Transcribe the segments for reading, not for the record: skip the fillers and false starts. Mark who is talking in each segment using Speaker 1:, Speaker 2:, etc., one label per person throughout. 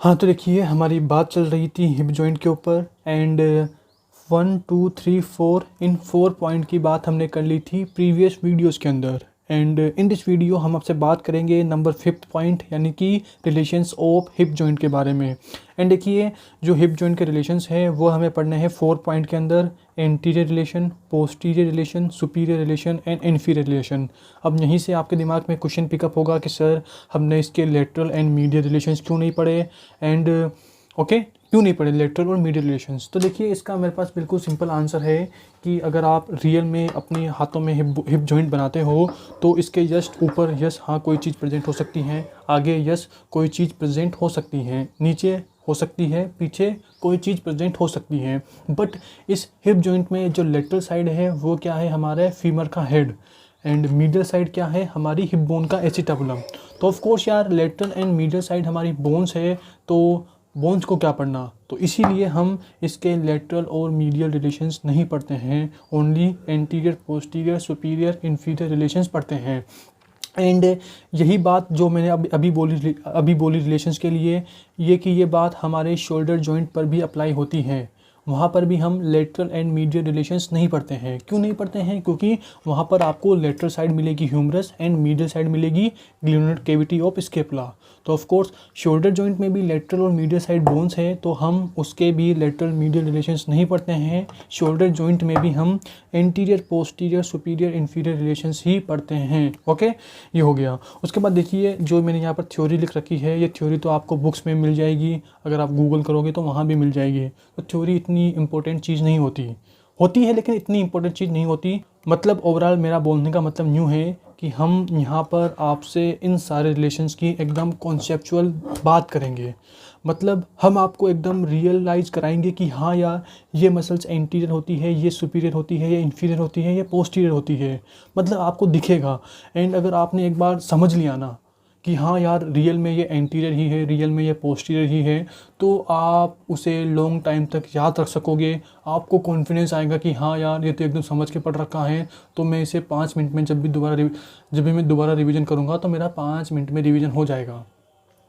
Speaker 1: हाँ, तो देखिए हमारी बात चल रही थी हिप जॉइंट के ऊपर एंड 1 2 3 4 इन 4 पॉइंट की बात हमने कर ली थी प्रीवियस वीडियोस के अंदर। एंड इन दिस वीडियो हम आपसे बात करेंगे नंबर 5th पॉइंट यानी कि रिलेशंस ऑफ हिप जॉइंट के बारे में। एंड देखिए जो हिप जॉइंट के रिलेशंस हैं वो हमें पढ़ने हैं 4 पॉइंट के अंदर। Anterior relation, posterior relation, superior relation and inferior relation. अब यहीं से आपके दिमाग में क्वेश्चन पिकअप होगा कि सर हमने इसके लेटरल एंड मीडियल रिलेशंस क्यों नहीं पढ़े एंड क्यों नहीं पढ़े लेटरल और मीडियल रिलेशंस। तो देखिए इसका मेरे पास बिल्कुल सिंपल आंसर है कि अगर आप रियल में अपने हाथों में हिप जॉइंट बनाते हो तो इसके जस्ट ऊपर यस हाँ कोई चीज़ प्रेजेंट हो सकती है, आगे यस कोई चीज़ प्रेजेंट हो सकती है, नीचे हो सकती है, पीछे कोई चीज़ प्रेजेंट हो सकती है। बट इस हिप जॉइंट में जो लेटरल साइड है वो क्या है, हमारे फीमर का हेड एंड मीडियल साइड क्या है, हमारी हिप बोन का एसिटाबुलम। तो ऑफ कोर्स यार लेटरल एंड मीडियल साइड हमारी बोन्स है, तो बोन्स को क्या पढ़ना, तो इसीलिए हम इसके लेटरल और मीडियल रिलेशंस नहीं पढ़ते हैं, only anterior, posterior, superior, inferior relations पढ़ते हैं। एंड यही बात जो मैंने अभी बोली रिलेशंस के लिए, ये कि ये बात हमारे शोल्डर जॉइंट पर भी अप्लाई होती है। वहाँ पर भी हम लेटरल एंड मीडियल रिलेशंस नहीं पढ़ते हैं। क्यों नहीं पढ़ते हैं? क्योंकि वहाँ पर आपको लेटरल साइड मिलेगी ह्यूमरस एंड मीडियल साइड मिलेगी ग्लूनर कैविटी ऑफ स्केपुला। तो ऑफ कोर्स शोल्डर जॉइंट में भी लेटरल और मीडियल साइड बोन्स है, तो हम उसके भी लेटरल मीडियल रिलेशंस नहीं पढ़ते हैं। शोल्डर जॉइंट में भी हम anterior, posterior, superior, inferior relations ही पढ़ते हैं। ओके, ये हो गया। उसके बाद देखिए जो मैंने यहाँ पर थ्योरी लिख रखी है, ये थ्योरी तो आपको बुक्स में मिल जाएगी, अगर आप गूगल करोगे तो वहाँ भी मिल जाएगी। तो थ्योरी इतनी इंपॉर्टेंट चीज़ नहीं होती है, लेकिन इतनी इंपॉर्टेंट चीज़ नहीं होती। मतलब ओवरऑल मेरा बोलने का मतलब यूँ है कि हम यहाँ पर आपसे इन सारे रिलेशंस की एकदम कॉन्सेप्चुअल बात करेंगे। मतलब हम आपको एकदम रियलाइज़ कराएंगे कि हाँ यार ये मसल्स एंटीरियर होती है, ये सुपीरियर होती है, ये इन्फीरियर होती है, ये पोस्टीरियर होती है। मतलब आपको दिखेगा। एंड अगर आपने एक बार समझ लिया ना कि हाँ यार रियल में ये एंटीरियर ही है, रियल में ये पोस्टीरियर ही है, तो आप उसे लॉन्ग टाइम तक याद रख सकोगे। आपको कॉन्फिडेंस आएगा कि हाँ यार ये तो एकदम समझ के पढ़ रखा है, तो मैं इसे 5 मिनट में जब भी मैं दोबारा रिवीजन करूँगा तो मेरा 5 मिनट में रिवीजन हो जाएगा।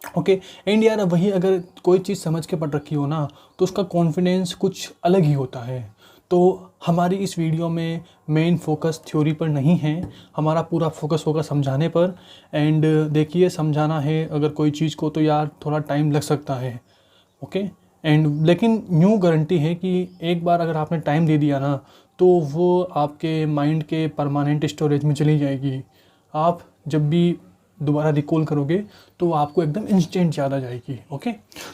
Speaker 1: ओके। एंड यार वही अगर कोई चीज़ समझ के पढ़ रखी हो ना तो उसका कॉन्फिडेंस कुछ अलग ही होता है। तो हमारी इस वीडियो में मेन फोकस थ्योरी पर नहीं है, हमारा पूरा फोकस होगा समझाने पर। एंड देखिए समझाना है अगर कोई चीज़ को तो यार थोड़ा टाइम लग सकता है। ओके। एंड लेकिन न्यू गारंटी है कि एक बार अगर आपने टाइम दे दिया ना तो वो आपके माइंड के परमानेंट स्टोरेज में चली जाएगी। आप जब भी दोबारा रिकॉल करोगे तो आपको एकदम इंस्टेंट याद आ जाएगी। ओके,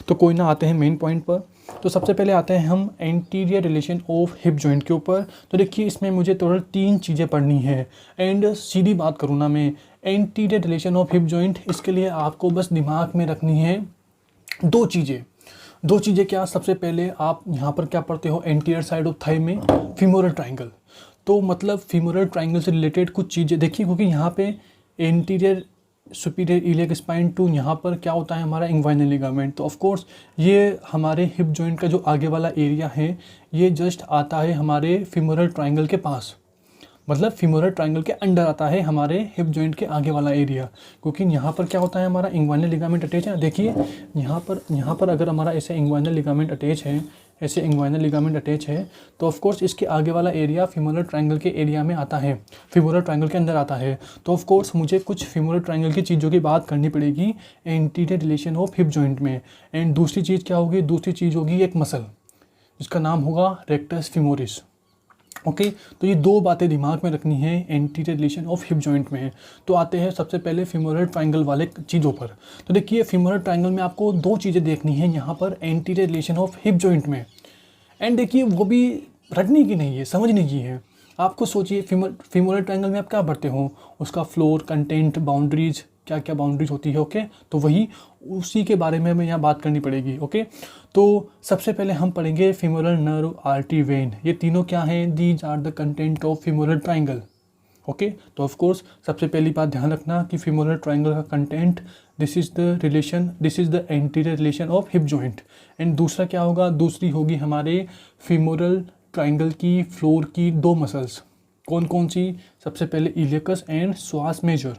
Speaker 1: तो कोई ना, आते हैं मेन पॉइंट पर। तो सबसे पहले आते हैं हम anterior relation of hip joint के ऊपर। तो देखिए इसमें मुझे टोटल 3 चीज़ें पढ़नी है। एंड सीधी बात करूँ ना मैं, anterior relation of hip joint, इसके लिए आपको बस दिमाग में रखनी है 2 चीज़ें। 2 चीज़ें क्या? सबसे पहले आप यहाँ पर क्या पढ़ते हो, एंटीरियर साइड ऑफ थाई में फीमोरल ट्राइंगल। तो मतलब फीमोरल ट्राइंगल से रिलेटेड कुछ चीज़ें देखिए, क्योंकि यहाँ पे anterior superior iliac spine to, यहाँ पर क्या होता है हमारा इंग्वाइनल लिगामेंट। तो ऑफ कोर्स ये हमारे हिप जॉइंट का जो आगे वाला एरिया है ये जस्ट आता है हमारे फीमोरल ट्राइंगल के पास। मतलब फीमोरल ट्राइंगल के अंडर आता है हमारे हिप जॉइंट के आगे वाला एरिया, क्योंकि यहाँ पर क्या होता है हमारा इंग्वाइनल लिगामेंट अटैच है। देखिए यहाँ पर अगर हमारा ऐसे इंग्वाइनल लिगामेंट अटैच है, ऐसे इंग्वाइनल लिगामेंट अटैच है, तो ऑफ कोर्स इसके आगे वाला एरिया फीमोरल ट्राइंगल के एरिया में आता है, फीमोरल ट्राइंगल के अंदर आता है। तो ऑफ कोर्स मुझे कुछ फीमोरल ट्राइंगल की चीज़ों की बात करनी पड़ेगी anterior relation of hip joint में। एंड दूसरी चीज़ क्या होगी? दूसरी चीज़ होगी एक मसल जिसका नाम होगा रेक्टस फीमोरिस। ओके, तो ये 2 बातें दिमाग में रखनी है anterior relation of hip joint में। तो आते हैं सबसे पहले फीमोरल ट्राइंगल वाले चीज़ों पर। तो देखिए फीमोरल ट्राइंगल में आपको 2 चीज़ें देखनी है यहाँ पर anterior relation of hip joint में। एंड देखिए वो भी रटने की नहीं है, समझने की है। आपको सोचिए फीमोरल ट्राइंगल में आप क्या पढ़ते हो, उसका फ्लोर, कंटेंट, बाउंड्रीज, क्या क्या बाउंड्रीज होती है। ओके, तो वही उसी के बारे में हमें यहाँ बात करनी पड़ेगी। ओके, तो सबसे पहले हम पढ़ेंगे फीमोरल नर्व, आर्टरी, वेन। ये तीनों क्या हैं? These are the content of femoral triangle. Okay, तो ऑफ कोर्स सबसे पहली बात ध्यान रखना कि फीमोरल ट्राइंगल का content, this is the anterior relation of hip joint. And दूसरा क्या होगा? दूसरी होगी हमारे फीमोरल ट्राइंगल की फ्लोर की 2 मसल्स। कौन कौन सी? सबसे पहले इलियकस एंड स्वास मेजर।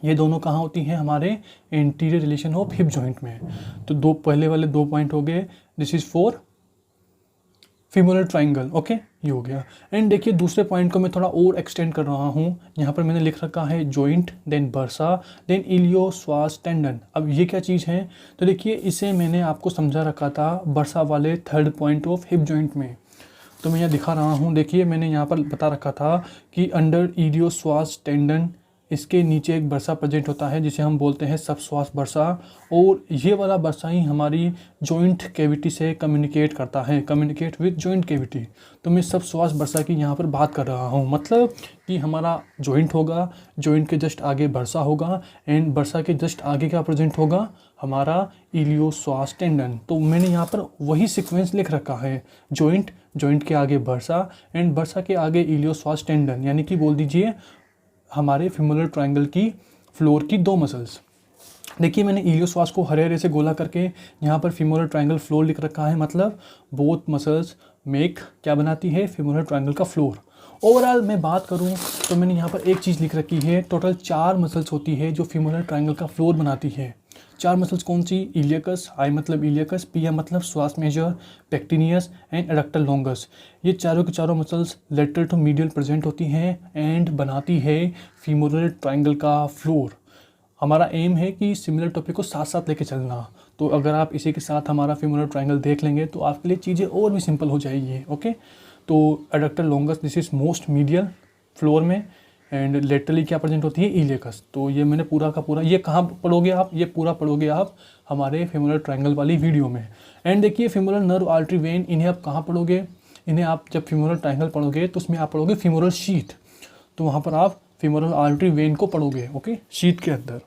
Speaker 1: ये दोनों कहाँ होती हैं? हमारे anterior relation of hip joint में। तो दो पहले वाले 2 पॉइंट हो गए, this is for femoral triangle, okay, ये हो गया। एंड देखिए दूसरे पॉइंट को मैं थोड़ा और एक्सटेंड कर रहा हूँ। यहाँ पर मैंने लिख रखा है joint, then bursa, then iliopsoas tendon. अब ये क्या चीज़ है? तो देखिए इसे मैंने आपको समझा रखा था बर्सा वाले 3rd point of hip joint में। तो मैं यहाँ दिखा रहा हूँ, देखिए मैंने यहाँ पर बता रखा था कि अंडर इलियोस्वास टेंडन इसके नीचे एक बर्सा प्रेजेंट होता है जिसे हम बोलते हैं सबश्वास बर्सा, और ये वाला बर्सा ही हमारी जॉइंट कैविटी से कम्युनिकेट करता है, कम्युनिकेट विद जॉइंट कैविटी। तो मैं सबश्वास बर्सा की यहाँ पर बात कर रहा हूँ, मतलब कि हमारा जॉइंट होगा, जॉइंट के जस्ट आगे बर्सा होगा, एंड बर्सा के जस्ट आगे क्या प्रेजेंट होगा? हमारा इलियोस्वास टेंडन। तो मैंने यहाँ पर वही सीक्वेंस लिख रखा है, जॉइंट, जॉइंट के आगे बर्सा, एंड बर्सा के आगे इलियोस्वास टेंडन, यानी कि बोल दीजिए हमारे फीमोरल ट्रायंगल की फ्लोर की 2 मसल्स। देखिए मैंने इलियोस्वास को हरे हरे से गोला करके यहाँ पर फीमोरल ट्रायंगल फ्लोर लिख रखा है, मतलब बोथ मसल्स मेक क्या बनाती है? फीमोरल ट्रायंगल का फ्लोर। ओवरऑल मैं बात करूँ तो मैंने यहाँ पर एक चीज़ लिख रखी है, टोटल 4 मसल्स होती है जो फीमोरल ट्रायंगल का फ्लोर बनाती है। 4 मसल्स कौन सी? इलियकस, आई मतलब इलियकस, पी मतलब psoas major, pectineus and adductor longus. ये चारों के चारों muscles lateral to medial present होती हैं एंड बनाती है फीमोरल ट्रायंगल का फ्लोर। हमारा एम है कि सिमिलर टॉपिक को साथ साथ लेके चलना। तो अगर आप इसी के साथ हमारा फीमोरल ट्रायंगल देख लेंगे तो आपके लिए चीज़ें और भी सिंपल हो जाएगी, ओके। तो adductor longus this is most medial floor में, एंड लेटरली क्या प्रेजेंट होती है? इलियकस। तो ये मैंने पूरा का पूरा, ये कहाँ पढ़ोगे आप? ये पूरा पढ़ोगे आप हमारे फीमोरल ट्रायंगल वाली वीडियो में। एंड देखिए फीमोरल नर्व आर्टरी वेन, इन्हें आप कहाँ पढ़ोगे? इन्हें आप जब फीमोरल ट्रायंगल पढ़ोगे तो उसमें आप पढ़ोगे फीमोरल शीथ, तो वहाँ पर आप फीमोरल आर्टरी वेन को पढ़ोगे, ओके, शीथ के अंदर,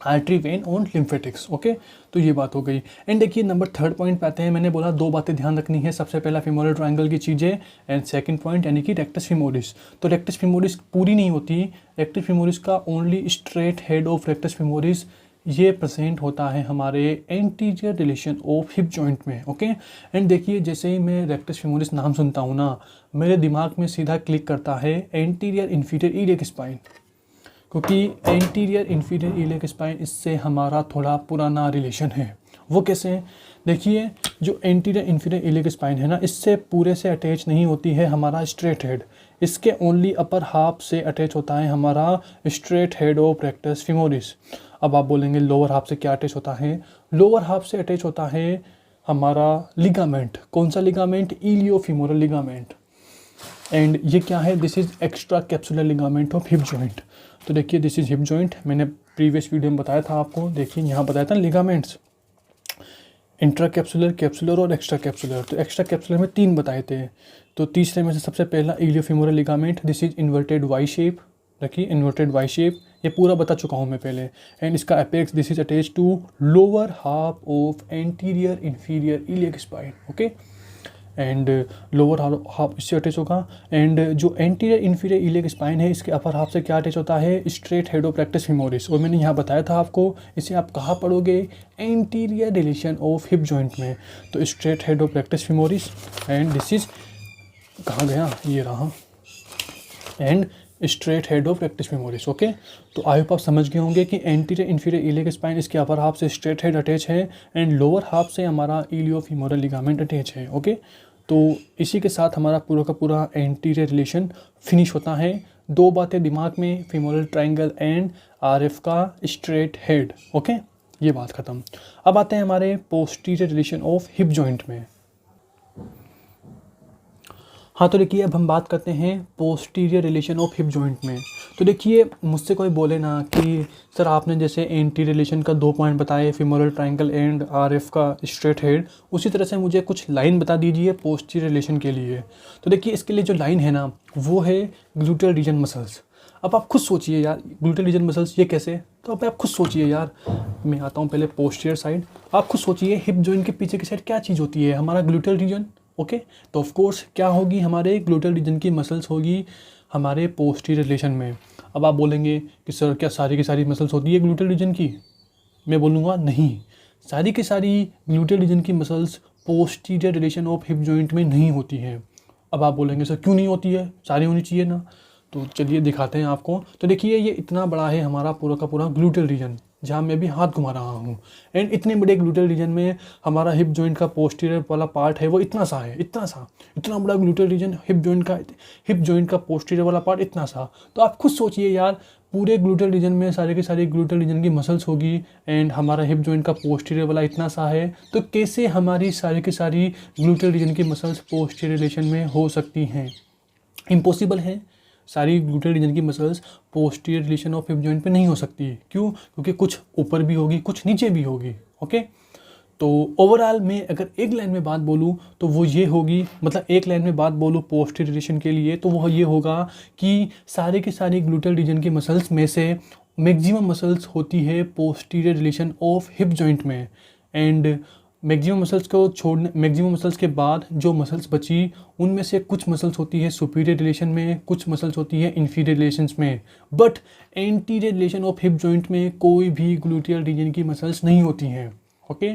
Speaker 1: artery vein on lymphatics, okay. तो ये बात हो गई। एंड देखिए नंबर 3rd पॉइंट पे आते हैं। मैंने बोला 2 बातें ध्यान रखनी है, सबसे पहला फीमोरल ट्रायंगल की चीज़ें, एंड 2nd पॉइंट यानी कि रेक्टस फीमोरिस। तो रेक्टस फीमोरिस पूरी नहीं होती, रेक्टस फीमोरिस का only straight head of rectus femoris ये प्रेजेंट होता है हमारे anterior relation of hip joint में, ओके। एंड देखिए जैसे ही मैं रेक्टस फीमोरिस नाम सुनता हूँ ना, मेरे दिमाग में सीधा क्लिक करता है एंटीरियर इन्फीरियर इलियक स्पाइन, क्योंकि एंटीरियर इन्फीरियर इलियक स्पाइन इससे हमारा थोड़ा पुराना रिलेशन है। वो कैसे? देखिए जो एंटीरियर इन्फीरियर इलियक स्पाइन है ना, इससे पूरे से अटैच नहीं होती है हमारा स्ट्रेट हेड, इसके ओनली अपर हाफ से अटैच होता है हमारा straight head of rectus femoris. अब आप बोलेंगे लोअर हाफ से क्या अटैच होता है? लोअर हाफ से अटैच होता है हमारा लिगामेंट। कौन सा लिगामेंट? इलियोफीमोरल लिगामेंट। एंड ये क्या है? This is extra capsular ligament of hip joint. तो देखिए दिस इज हिप जॉइंट, मैंने प्रीवियस वीडियो में बताया था आपको, देखिए यहाँ बताया था लिगामेंट्स, इंट्रा कैप्सुलर, कैप्सुलर और एक्स्ट्रा कैप्सुलर। तो एक्स्ट्रा कैप्सुलर में 3 बताए थे, तो तीसरे में से सबसे पहला iliofemoral ligament, this is inverted Y shape, देखिए इन्वर्टेड वाई शेप, ये पूरा बता चुका हूँ मैं पहले। एंड इसका apex this is attach to lower half of anterior inferior iliac spine, okay. And lower half इससे अटैच होगा, एंड जो एंटीरियर इन्फीरियर इलियक स्पाइन है इसके अपर हाफ से क्या अटैच होता है? Straight head of rectus femoris. और मैंने यहाँ बताया था आपको, इसे आप कहाँ पढ़ोगे? Anterior relation of hip joint में। तो straight head of rectus femoris, and this is कहाँ गया? ये रहा, and straight head of rectus femoris, okay. तो आई होप आप समझ गए होंगे कि एंटीरियर इन्फीरियर इलियक स्पाइन इसके अपर हाफ से स्ट्रेट हेड अटैच है, एंड लोअर हाफ से हमारा इलियोफीमोरल लिगामेंट अटैच है, ओके। तो इसी के साथ हमारा पूरा का पूरा एंटीरियर रिलेशन फिनिश होता है। 2 बातें दिमाग में, फीमोरल ट्रायंगल एंड आरएफ का स्ट्रेट हेड, ओके, ये बात ख़त्म। अब आते हैं हमारे posterior relation of hip joint में। हाँ तो देखिए अब हम बात करते हैं posterior relation of hip joint में। तो देखिए मुझसे कोई बोले ना कि सर आपने जैसे एंटीरियर रिलेशन का 2 पॉइंट बताए, फीमोरल ट्रायंगल एंड आरएफ का स्ट्रेट हेड, उसी तरह से मुझे कुछ लाइन बता दीजिए पोस्टीरियर रिलेशन के लिए। तो देखिए इसके लिए जो लाइन है ना वो है ग्लूटल रीजन मसल्स। अब आप खुद सोचिए यार, ग्लूटल रीजन मसल्स ये कैसे? तो अब आप खुद सोचिए यार, मैं आता हूँ पहले पोस्टीरियर साइड। आप खुद सोचिए हिप जॉइंट के पीछे की साइड क्या चीज़ होती है? हमारा ग्लूटल रीजन, ओके। तो ऑफ कोर्स क्या होगी? हमारे ग्लूटल रीजन की मसल्स होगी हमारे पोस्टीरियर रिलेशन में। अब आप बोलेंगे कि सर क्या सारी की सारी मसल्स होती है ग्लूटल रीजन की? मैं बोलूँगा नहीं, सारी की सारी ग्लूटल रीजन की muscles posterior relation of hip joint में नहीं होती हैं। अब आप बोलेंगे सर क्यों नहीं होती है? सारी होनी चाहिए ना। तो चलिए दिखाते हैं आपको। तो देखिए ये इतना बड़ा है हमारा पूरा का पूरा ग्लूटल रीजन, जहाँ मैं भी हाथ घुमा रहा हूँ। एंड इतने बड़े ग्लूटल रीजन में हमारा हिप जॉइंट का पोस्टीरियर वाला पार्ट है वो इतना सा है, इतना बड़ा ग्लूटल रीजन, हिप जॉइंट का पोस्टीरियर वाला पार्ट इतना सा। तो आप खुद सोचिए यार, पूरे ग्लूटल रीजन में सारे के सारे ग्लूटल रीजन की मसल्स होगी एंड हमारा हिप जॉइंट का पोस्टीरियर वाला इतना सा है, तो कैसे हमारी सारी की सारी ग्लूटल रीजन की मसल्स पोस्टीरियर रिलेशन में हो सकती हैं? इम्पॉसिबल है। सारी ग्लूटल रीजन की muscles posterior relation of hip joint पे नहीं हो सकती। क्यों? क्योंकि कुछ ऊपर भी होगी, कुछ नीचे भी होगी। ओके, तो ओवरऑल में अगर एक लाइन में बात बोलूँ तो वो ये होगी, मतलब एक लाइन में बात बोलूँ पोस्टीरियर रिलेशन के लिए तो वो ये होगा कि सारे के सारे ग्लूटल रीजन की मसल्स में से मैक्सिमम मसल्स होती है posterior relation of hip joint में। एंड मैक्सिमम मसल्स के बाद जो मसल्स बची उनमें से कुछ मसल्स होती है सुपीरियर रिलेशन में, कुछ मसल्स होती है इन्फीरियर रिलेशंस में। But anterior relation of hip joint में कोई भी ग्लूटियल रीजन की मसल्स नहीं होती हैं। ओके,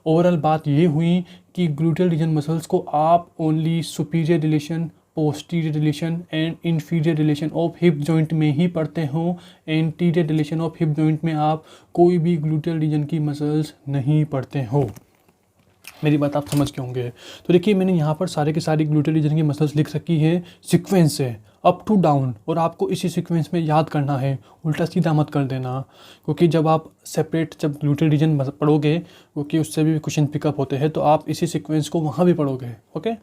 Speaker 1: ओवरऑल बात ये हुई कि ग्लूटियल रीजन मसल्स को आप only superior relation, posterior relation and inferior relation of hip joint में ही पढ़ते हो। Anterior relation of hip joint में आप कोई भी ग्लूटियल रीजन की मसल्स नहीं पढ़ते हो। मेरी बात आप समझ के होंगे। तो देखिए मैंने यहाँ पर सारे के सारे ग्लूटल रीजन की मसल्स लिख रखी है सीक्वेंस से, अप टू डाउन, और आपको इसी सीक्वेंस में याद करना है, उल्टा सीधा मत कर देना। क्योंकि जब आप जब ग्लूटल रीजन पढ़ोगे, क्योंकि उससे भी क्वेश्चन पिकअप होते हैं, तो आप इसी सीक्वेंस को वहाँ भी पढ़ोगे। ओके,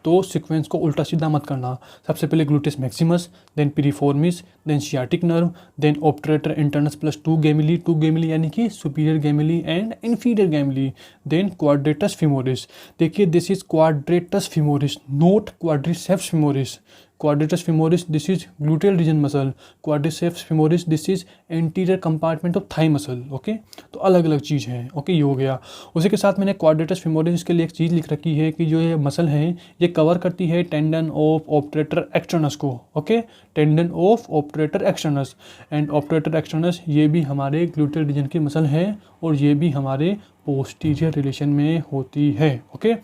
Speaker 1: तो सीक्वेंस को उल्टा सीधा मत करना। सबसे पहले gluteus maximus, then piriformis, then sciatic nerve, then obturator internus plus two gemelli यानी कि superior gemelli and inferior gemelli, then quadratus femoris. देखिए this is quadratus femoris, not quadriceps femoris. Quadratus femoris this is gluteal region muscle, quadriceps femoris this is anterior compartment of thigh muscle. Okay, तो अलग अलग चीज़ है। Okay, ये हो गया। उसी के साथ मैंने क्वाड्रेटस फिमोरिस के लिए एक चीज़ लिख रखी है कि जो ये मसल है ये कवर करती है टेंडन ऑफ ऑब्ट्यूरेटर एक्सटर्नस को। Okay, tendon of obturator externus and obturator externus ये भी हमारे ग्लूटियल रीजन की मसल है और ये भी हमारे पोस्टीरियर रिलेशन में होती है। ओके,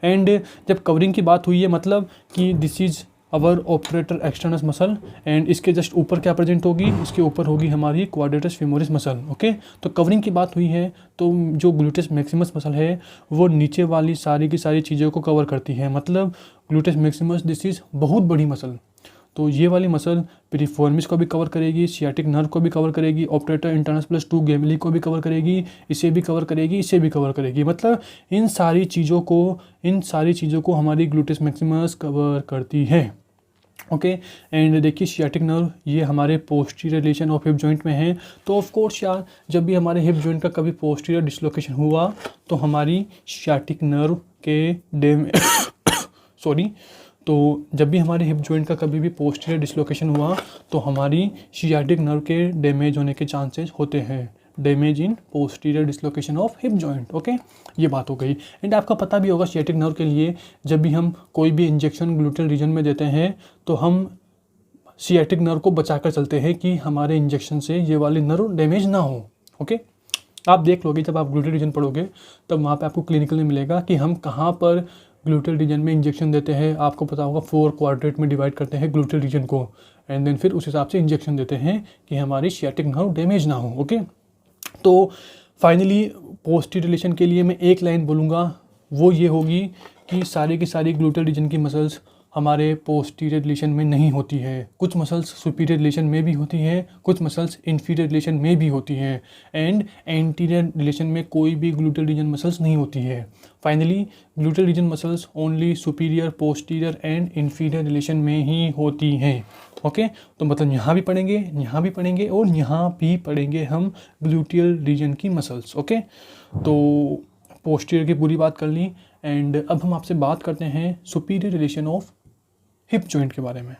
Speaker 1: एंड जब कवरिंग की बात हुई है, मतलब कि this is our obturator externus muscle and इसके जस्ट ऊपर क्या प्रेजेंट होगी, इसके ऊपर होगी हमारी क्वाड्रेटस फिमोरिस मसल। ओके, तो कवरिंग की बात हुई है तो जो ग्लूटिस मैक्सिमस मसल है वो नीचे वाली सारी की सारी चीज़ों को कवर करती है। मतलब ग्लूटिस मैक्सिमस दिस इज़ बहुत बड़ी मसल, तो ये वाली मसल पिरिफॉर्मिस को भी कवर करेगी, सियाटिक नर्व को भी कवर करेगी, ऑब्ट्यूरेटर इंटरनस प्लस टू गेमिली को भी कवर करेगी, इसे भी कवर करेगी, इसे भी कवर करेगी। मतलब इन सारी चीज़ों को हमारी ग्लूटिस मैक्सिमस कवर करती है। ओके, एंड देखिए सियाटिक नर्व ये हमारे posterior relation of hip joint में है। तो ऑफ कोर्स यार, जब भी हमारे हिप जॉइंट का कभी पोस्टीरियर डिसलोकेशन हुआ तो हमारी सियाटिक नर्व के तो जब भी हमारे हिप जॉइंट का कभी भी पोस्टीरियर डिसलोकेशन हुआ तो हमारी सियाटिक नर्व के डैमेज होने के चांसेस होते हैं। Damage in posterior dislocation of hip joint. Okay, ये बात हो गई। एंड आपका पता भी होगा सियाटिक नर्व के लिए जब भी हम कोई भी इंजेक्शन ग्लूटल रीजन में देते हैं तो हम सियाटिक नर्व को बचा कर चलते हैं कि हमारे इंजेक्शन से ये वाली नर्व डैमेज ना हो। ओके, आप देख लोगे जब आप ग्लूटल रीजन पढ़ोगे तब वहाँ पे आपको क्लिनिकल में मिलेगा कि हम कहाँ पर ग्लूटल रीजन में इंजेक्शन देते हैं। आपको पता होगा 4 क्वाड्रेंट में डिवाइड करते हैं ग्लूटल रीजन को एंड देन फिर उस हिसाब से इंजेक्शन देते हैं कि हमारी सियाटिक नर्व डैमेज ना हो। ओके, तो फाइनली पोस्टीरियर रिलेशन के लिए मैं एक लाइन बोलूँगा, वो ये होगी कि सारी की सारी ग्लूटल रीजन की मसल्स हमारे पोस्टीरियर रिलेशन में नहीं होती है। कुछ मसल्स सुपीरियर रिलेशन में भी होती है, कुछ मसल्स इन्फीरियर रिलेशन में भी होती हैं एंड एंटीरियर रिलेशन में कोई भी ग्लूटल रीजन मसल्स नहीं होती है। Finally gluteal region muscles only superior, posterior and inferior relation में ही होती हैं। ओके, तो मतलब यहाँ भी पढ़ेंगे और यहाँ भी पढ़ेंगे हम ग्लूटियल रीजन की मसल्स। ओके, तो पोस्टीरियर की पूरी बात कर ली एंड अब हम आपसे बात करते हैं superior relation of hip joint के बारे में।